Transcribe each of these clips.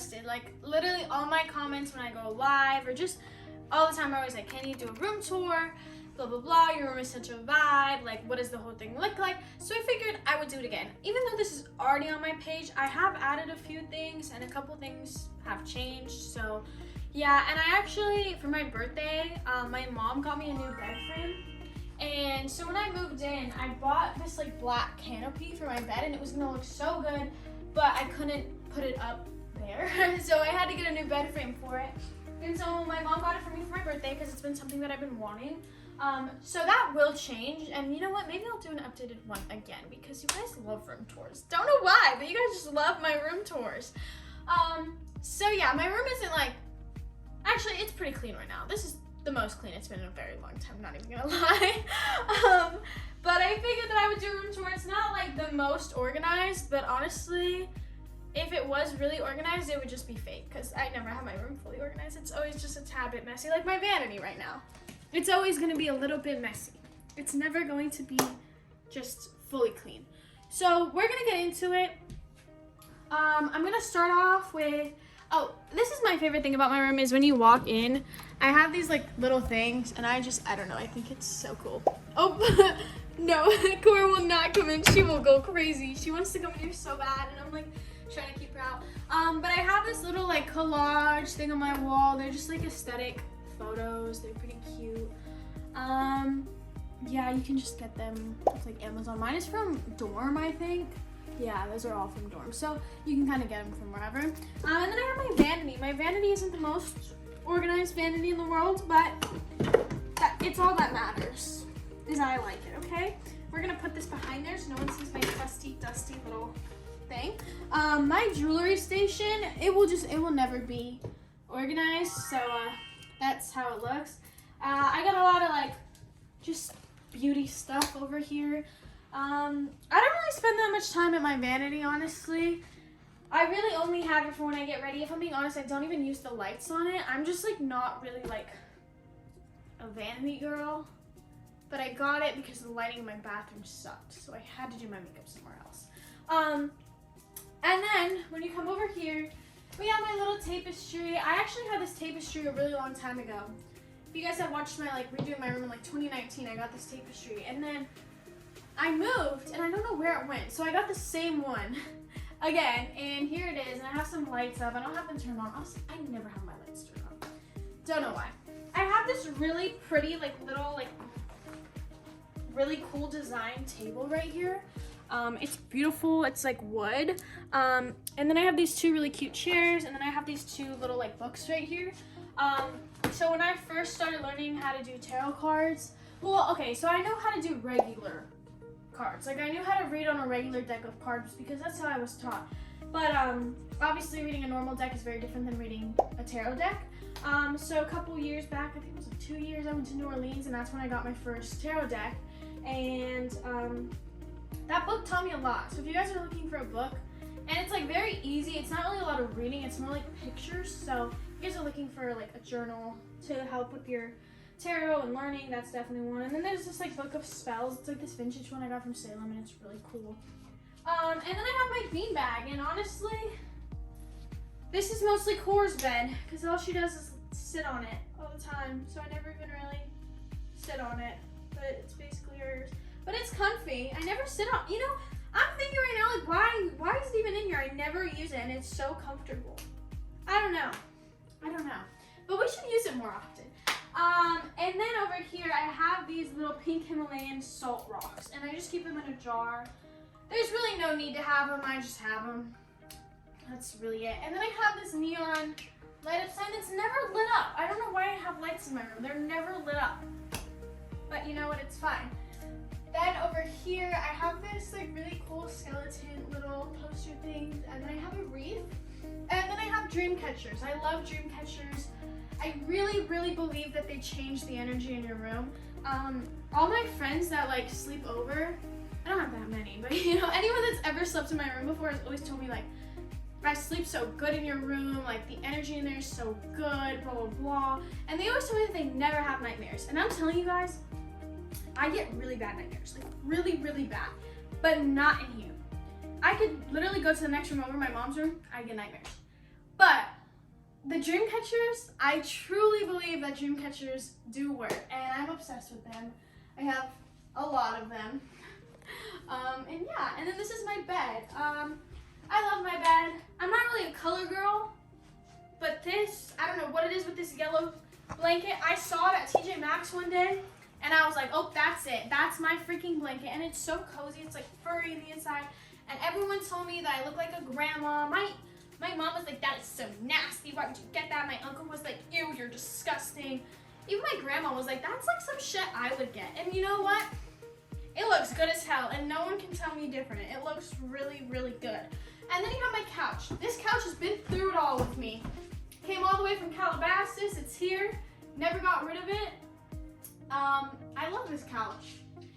requested. Like literally all my comments when I go live or just all the time are always like, can you do a room tour? Blah, blah, blah, your room is such a vibe. Like, what does the whole thing look like? So I figured I would do it again. Even though this is already on my page, I have added a few things and a couple things have changed. So yeah, and I actually, for my birthday, my mom got me a new bed frame. And so when I moved in, I bought this like black canopy for my bed and it was gonna look so good, but I couldn't put it up there. So I had to get a new bed frame for it. And so my mom got it for me for my birthday because it's been something that I've been wanting. So that will change, and you know what, maybe I'll do an updated one again because you guys love room tours. Don't know why, but you guys just love my room tours. So yeah, my room isn't like, actually it's pretty clean right now. This is the most clean it's been in a very long time, not even gonna lie. But I figured that I would do a room tour. It's not like the most organized, but honestly, if it was really organized, it would just be fake because I never have my room fully organized. It's always just a tad bit messy, like my vanity right now. It's always gonna be a little bit messy. It's never going to be just fully clean. So we're gonna get into it. I'm gonna start off with, oh, this is my favorite thing about my room is when you walk in, I have these like little things and I don't know, I think it's so cool. Oh, no, Cora will not come in. She will go crazy. She wants to come in here so bad and I'm like trying to keep her out. But I have this little like collage thing on my wall. They're just like aesthetic photos. They're pretty cute. Yeah, you can just get them with like Amazon. Mine is from Dorm, I think. Yeah, those are all from Dorm, so you can kind of get them from wherever. And then I have my vanity. My vanity isn't the most organized vanity in the world, but it's all that matters is I like it. Okay, we're gonna put this behind there so no one sees my crusty, dusty little thing. My jewelry station, it will never be organized, so that's how it looks. I got a lot of like just beauty stuff over here. I don't really spend that much time at my vanity, honestly. I really only have it for when I get ready. If I'm being honest, I don't even use the lights on it. I'm just like not really like a vanity girl, but I got it because the lighting in my bathroom sucked, so I had to do my makeup somewhere else. And then when you come over here, we have my little tapestry. I actually had this tapestry a really long time ago. If you guys have watched my like redoing my room in like 2019, I got this tapestry, and then I moved and I don't know where it went, so I got the same one again, and here it is, and I have some lights up. I don't have them turned on. I never have my lights turned on. Don't know why. I have this really pretty like little like really cool design table right here. It's beautiful. It's like wood. And then I have these two really cute chairs, and then I have these two little like books right here. So when I first started learning how to do tarot cards, well, okay, so I know how to do regular cards. Like I knew how to read on a regular deck of cards because that's how I was taught. But obviously reading a normal deck is very different than reading a tarot deck. So a couple years back, I think it was like 2 years, I went to New Orleans, and that's when I got my first tarot deck. And that book taught me a lot. So if you guys are looking for a book, and it's like very easy, it's not really a lot of reading, it's more like pictures. So if you guys are looking for like a journal to help with your tarot and learning, that's definitely one. And then there's this like book of spells. It's like this vintage one I got from Salem, and it's really cool. And then I have my beanbag, and honestly, this is mostly Cora's bed because all she does is sit on it all the time. So I never even really sit on it, but it's basically hers. But it's comfy. I never sit on, you know, I'm thinking right now, like, why is it even in here? I never use it, and it's so comfortable. I don't know. But we should use it more often. And then over here, I have these little pink Himalayan salt rocks, and I just keep them in a jar. There's really no need to have them. I just have them. That's really it. And then I have this neon light up sign that's never lit up. I don't know why I have lights in my room. They're never lit up. But you know what? It's fine. Then over here, I have this like really cool skeleton little poster thing, and then I have a wreath, and then I have dream catchers. I love dream catchers. I really, really believe that they change the energy in your room. All my friends that like sleep over, I don't have that many, but you know, anyone that's ever slept in my room before has always told me like, I sleep so good in your room, like the energy in there is so good, blah, blah, blah. And they always tell me that they never have nightmares. And I'm telling you guys, I get really bad nightmares, like really, really bad, but not in here. I could literally go to the next room over, my mom's room, I get nightmares. But the dream catchers, I truly believe that dream catchers do work, and I'm obsessed with them. I have a lot of them. And yeah, and then this is my bed. I love my bed. I'm not really a color girl, but this, I don't know what it is with this yellow blanket. I saw it at TJ Maxx one day, and I was like, oh, that's it. That's my freaking blanket, and it's so cozy. It's like furry on the inside, and everyone told me that I look like a grandma. My mom was like, that is so nasty. Why would you get that? My uncle was like, ew, you're disgusting. Even my grandma was like, that's like some shit I would get. And you know what? It looks good as hell, and no one can tell me different. It looks really, really good. And then you have my couch. This couch has been through it all with me. Came all the way from Calabasas. It's here. Never got rid of it. I love this couch.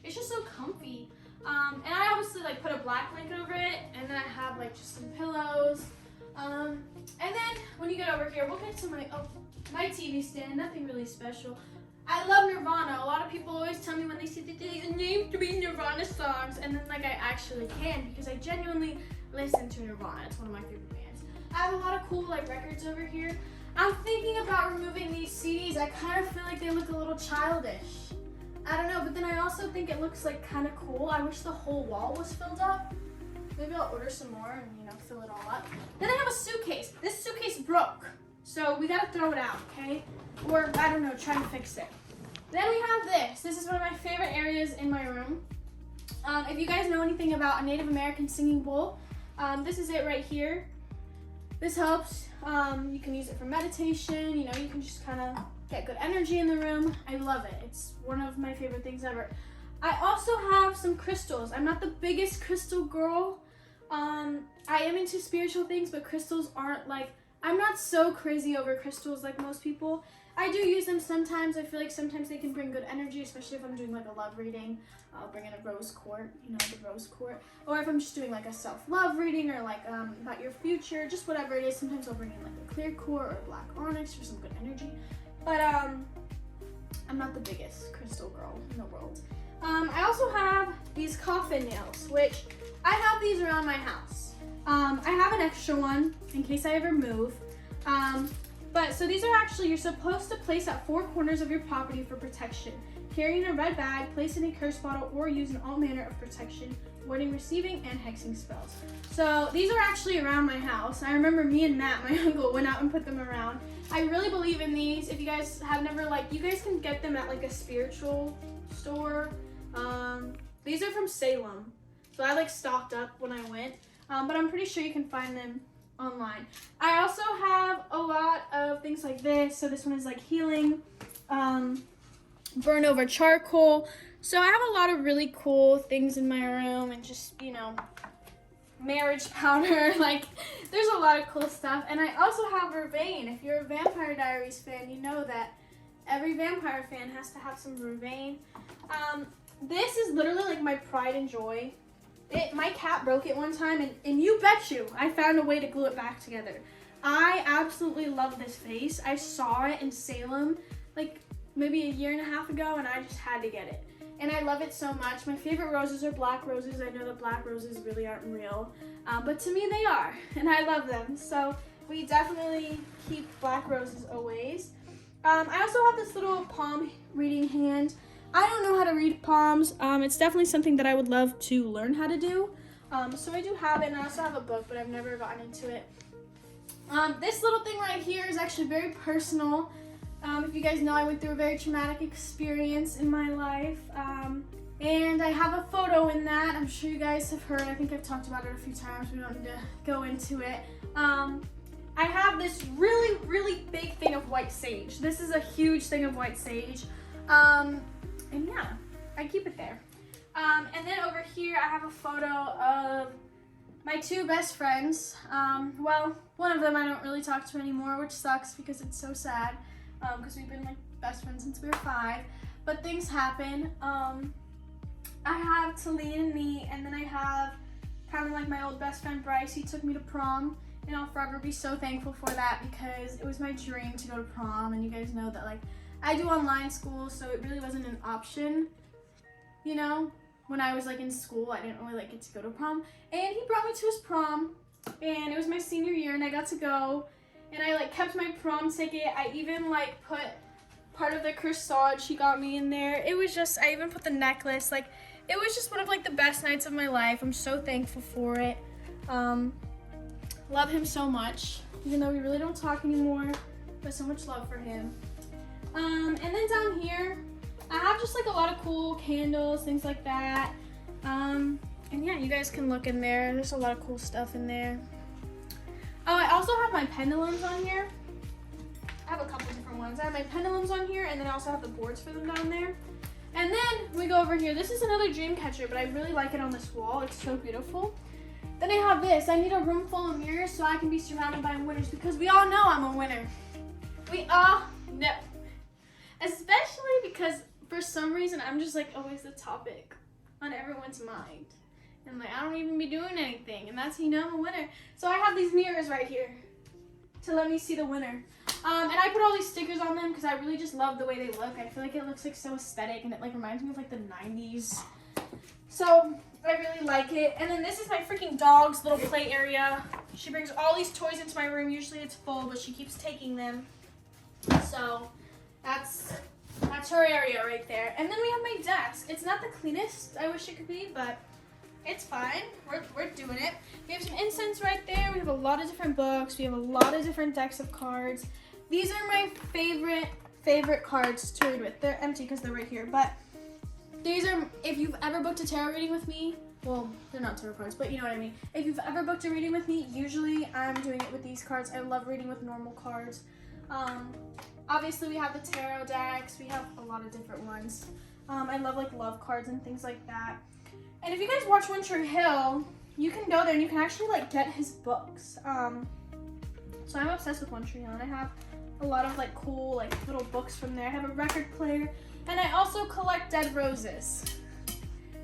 It's just so comfy. And I obviously like put a black blanket over it, and then I have like just some pillows. And then when you get over here, we'll get to my TV stand. Nothing really special. I love Nirvana. A lot of people always tell me when they see the name 3 Nirvana songs, and then like I actually can, because I genuinely listen to Nirvana. It's one of my favorite bands. I have a lot of cool like records over here. I'm thinking about removing these CDs. I kind of feel like they look a little childish. I don't know, but then I also think it looks like kind of cool. I wish the whole wall was filled up. Maybe I'll order some more and, you know, fill it all up. Then I have a suitcase. This suitcase broke, so we gotta throw it out, okay? Or, I don't know, try to fix it. Then we have this. This is one of my favorite areas in my room. If you guys know anything about a Native American singing bowl, this is it right here. This helps. You can use it for meditation. You know, you can just kind of get good energy in the room. I love it. It's one of my favorite things ever. I also have some crystals. I'm not the biggest crystal girl. I am into spiritual things, but crystals aren't like, I'm not so crazy over crystals like most people. I do use them sometimes. I feel like sometimes they can bring good energy, especially if I'm doing like a love reading. I'll bring in a rose quartz, you know, the rose quartz. Or if I'm just doing like a self-love reading or like about your future, just whatever it is. Sometimes I'll bring in like a clear quartz or a black onyx for some good energy. But I'm not the biggest crystal girl in the world. I also have these coffin nails, which I have these around my house. I have an extra one in case I ever move. But so these are actually, you're supposed to place at 4 corners of your property for protection. Carry in a red bag, place in a curse bottle, or use in all manner of protection, warding, receiving, and hexing spells. So these are actually around my house. I remember me and Matt, my uncle, went out and put them around. I really believe in these. If you guys have never, like, you guys can get them at like a spiritual store. These are from Salem. So I like stocked up when I went, but I'm pretty sure you can find them online. I also have a lot of things like this. So this one is like healing, burn over charcoal. So I have a lot of really cool things in my room, and just, you know, marriage powder. Like, there's a lot of cool stuff. And I also have vervain. If you're a Vampire Diaries fan, you know that every vampire fan has to have some vervain. This is literally like my pride and joy. My cat broke it one time, and you bet you, I found a way to glue it back together. I absolutely love this vase. I saw it in Salem like maybe a year and a half ago, and I just had to get it. And I love it so much. My favorite roses are black roses. I know that black roses really aren't real, but to me they are, and I love them. So we definitely keep black roses always. I also have this little palm reading hand. I don't know how to read palms. It's definitely something that I would love to learn how to do. So I do have it, and I also have a book, but I've never gotten into it. This little thing right here is actually very personal. If you guys know, I went through a very traumatic experience in my life. And I have a photo in that. I'm sure you guys have heard. I think I've talked about it a few times. We don't need to go into it. I have this really, really big thing of white sage. This is a huge thing of white sage. And yeah, I keep it there. And then over here, I have a photo of my 2 best friends. Well, one of them I don't really talk to anymore, which sucks because it's so sad. Because we've been like best friends since we were 5. But things happen. I have Talene and me, and then I have kind of like my old best friend Bryce. He took me to prom, and I'll forever be so thankful for that, because it was my dream to go to prom. And you guys know that, like, I do online school, so it really wasn't an option, you know? When I was like in school, I didn't really like get to go to prom. And he brought me to his prom, and it was my senior year, and I got to go. And I like kept my prom ticket. I even like put part of the corsage she got me in there. It was just, I even put the necklace. Like, it was just one of like the best nights of my life. I'm so thankful for it. Love him so much, even though we really don't talk anymore, but so much love for him. And then down here, I have just like a lot of cool candles, things like that. And yeah, you guys can look in there. There's a lot of cool stuff in there. Oh, I also have my pendulums on here. I have a couple different ones. I have my pendulums on here, and then I also have the boards for them down there. And then we go over here. This is another dream catcher, but I really like it on this wall. It's so beautiful. Then I have this. I need a room full of mirrors so I can be surrounded by winners, because we all know I'm a winner. We all know. Especially because for some reason I'm just like always the topic on everyone's mind. And like I don't even be doing anything, and that's how you know I'm a winner. So I have these mirrors right here to let me see the winner. And I put all these stickers on them because I really just love the way they look. I feel like it looks like so aesthetic, and it like reminds me of like the 90s. So I really like it. And then this is my freaking dog's little play area. She brings all these toys into my room. Usually it's full, but she keeps taking them. So that's her area right there. And then we have my desk. It's not the cleanest I wish it could be, but it's fine. We're doing it. We have some incense right there. We have a lot of different books. We have a lot of different decks of cards. These are my favorite cards to read with. They're empty because they're right here, but these are, if you've ever booked a tarot reading with me, well, they're not tarot cards, but you know what I mean. If you've ever booked a reading with me, usually I'm doing it with these cards. I love reading with normal cards. Obviously we have the tarot decks. We have a lot of different ones. I love like love cards and things like that. And if you guys watch One Tree Hill, you can go there and you can actually like get his books. So I'm obsessed with One Tree Hill, and I have a lot of like cool like little books from there. I have a record player, and I also collect dead roses.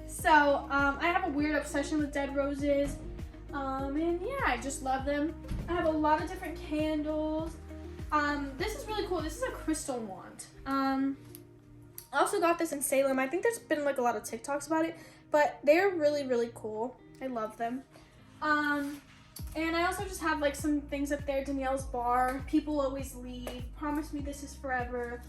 So I have a weird obsession with dead roses. And yeah, I just love them. I have a lot of different candles. This is really cool. This is a crystal wand. I also got this in Salem. I think there's been like a lot of TikToks about it, but they're really, really cool. I love them. And I also just have like some things up there. Danielle's bar. People always leave. Promise me this is forever.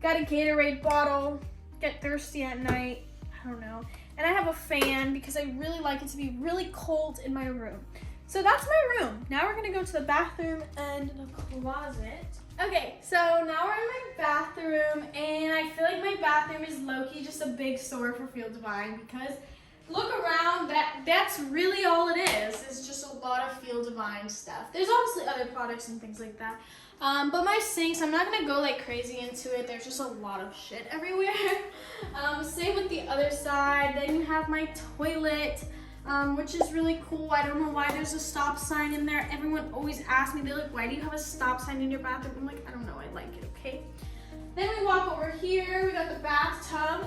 Got a Gatorade bottle. Get thirsty at night. I don't know. And I have a fan because I really like it to be really cold in my room. So that's my room. Now we're gonna go to the bathroom and the closet. Okay, so now we're in my bathroom, and I feel like my bathroom is low-key just a big store for Feel Divine, because look around, that's really all it is. It's just a lot of Feel Divine stuff. There's obviously other products and things like that. But my sinks, I'm not gonna go like crazy into it. There's just a lot of shit everywhere. Same with the other side. Then you have my toilet, which is really cool. I don't know why there's a stop sign in there. Everyone always asks me, they're like, why do you have a stop sign in your bathroom? I'm like, I don't know, I like it, okay? Then we walk over here. We got the bathtub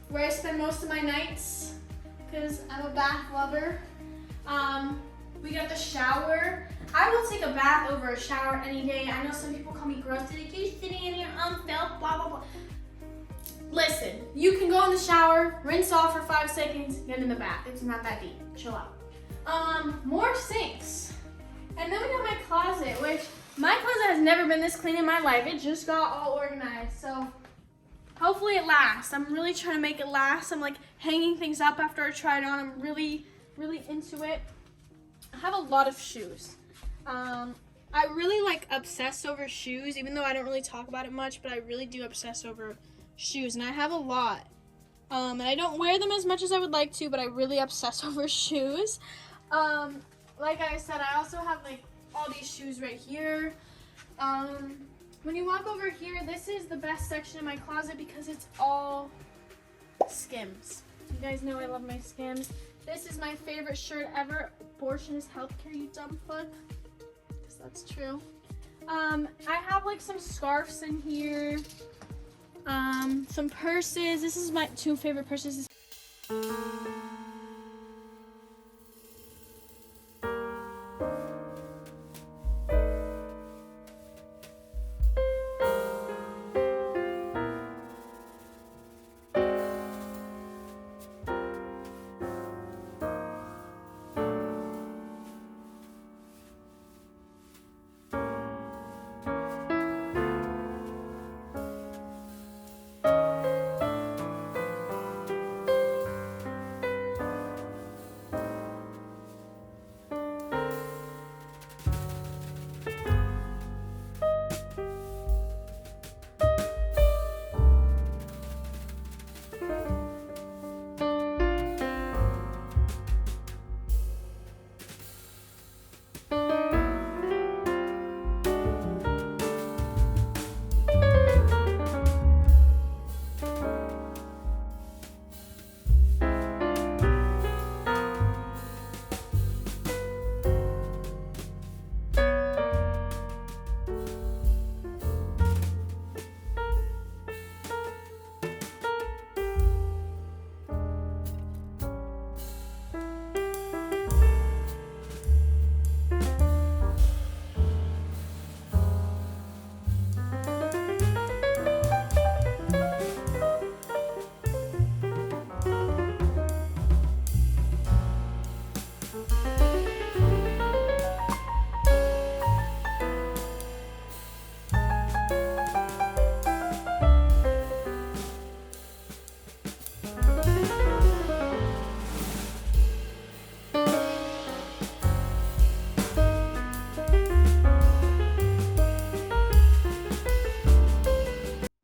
where I spend most of my nights because I'm a bath lover. We got the shower. I will take a bath over a shower any day. I know some people call me gross. They're like, you're sitting in your own filth, blah, blah, blah. Listen, you can go in the shower, rinse off for 5 seconds, get in the bath. It's not that deep. Chill out. More sinks. And then we got my closet, which my closet has never been this clean in my life. It just got all organized. So hopefully it lasts. I'm really trying to make it last. I'm like hanging things up after I try it on. I'm really, really into it. I have a lot of shoes. I really like obsess over shoes, even though I don't really talk about it much, but I really do obsess over shoes, and I have a lot. And I don't wear them as much as I would like to, but I really obsess over shoes. Like I said, I also have like all these shoes right here. When you walk over here, this is the best section of my closet because it's all Skims. You guys know I love my Skims. This is my favorite shirt ever. Abortion is healthcare, you dumb fuck. Because that's true. I have like some scarves in here. Some purses. This is my 2 favorite purses.